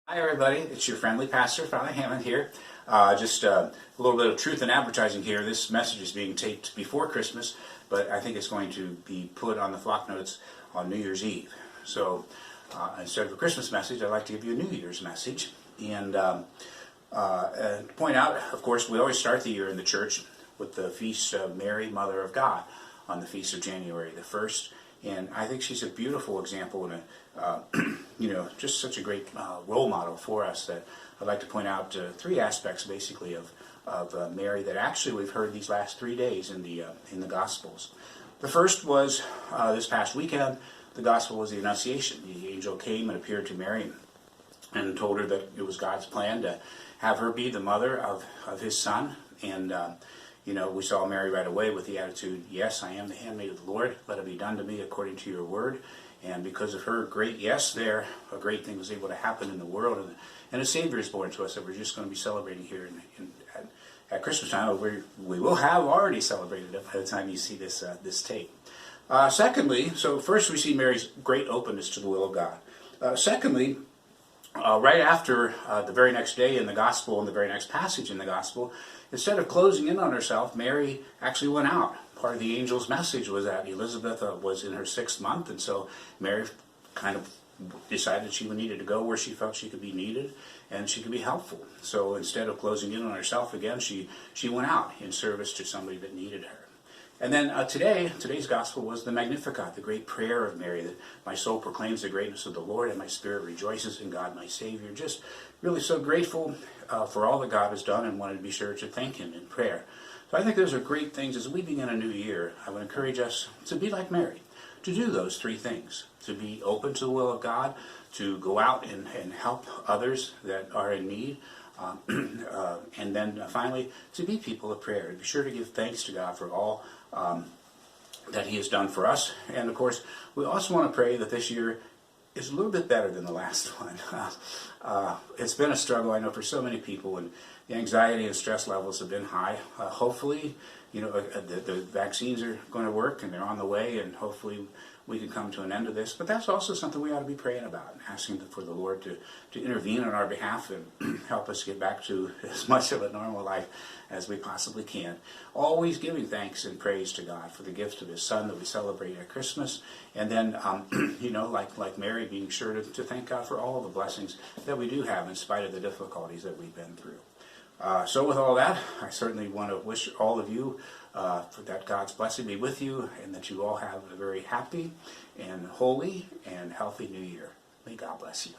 Hi everybody, it's your friendly pastor, Father Hammond here. Just a little bit of truth in advertising here. This message is being taped before Christmas, but I think it's going to be put on the flock notes on New Year's Eve. So instead of a Christmas message, I'd like to give you a New Year's message. And point out, of course, we always start the year in the church with the feast of Mary, Mother of God, on the feast of January the 1st. And I think she's a beautiful example and just such a great role model for us that I'd like to point out three aspects basically of Mary that actually we've heard these last 3 days in the Gospels. The first was this past weekend. The Gospel was the Annunciation. The angel came and appeared to Mary and told her that it was God's plan to have her be the mother of his son. And we saw Mary right away with the attitude, yes, I am the handmaid of the Lord. Let it be done to me according to your word. And because of her great yes there, a great thing was able to happen in the world. And a Savior is born to us that we're just going to be celebrating here at Christmas time. We will have already celebrated it by the time you see this tape. Secondly, so first we see Mary's great openness to the will of God. Secondly, right after the very next day in the Gospel, and the very next passage in the Gospel, instead of closing in on herself, Mary actually went out. Part of the angel's message was that Elizabeth was in her 6th month, and so Mary kind of decided she needed to go where she felt she could be needed and she could be helpful. So instead of closing in on herself again, she went out in service to somebody that needed her. And then today's gospel was the Magnificat, the great prayer of Mary, that my soul proclaims the greatness of the Lord and my spirit rejoices in God my Savior. Just really so grateful for all that God has done and wanted to be sure to thank Him in prayer. So I think those are great things. As we begin a new year, I would encourage us to be like Mary, to do those three things, to be open to the will of God, to go out and help others that are in need, and then finally, to be people of prayer, to be sure to give thanks to God for all that He has done for us. And of course, we also want to pray that this year is a little bit better than the last one. It's been a struggle, I know, for so many people, and the anxiety and stress levels have been high. Hopefully, the vaccines are going to work and they're on the way, and hopefully we can come to an end of this. But that's also something we ought to be praying about, asking for the Lord to intervene on our behalf and help us get back to as much of a normal life as we possibly can. Always giving thanks and praise to God for the gift of His Son that we celebrate at Christmas. And then, like Mary, being sure to thank God for all the blessings that we do have in spite of the difficulties that we've been through. So with all that, I certainly want to wish all of you that God's blessing be with you, and that you all have a very happy and holy and healthy new year. May God bless you.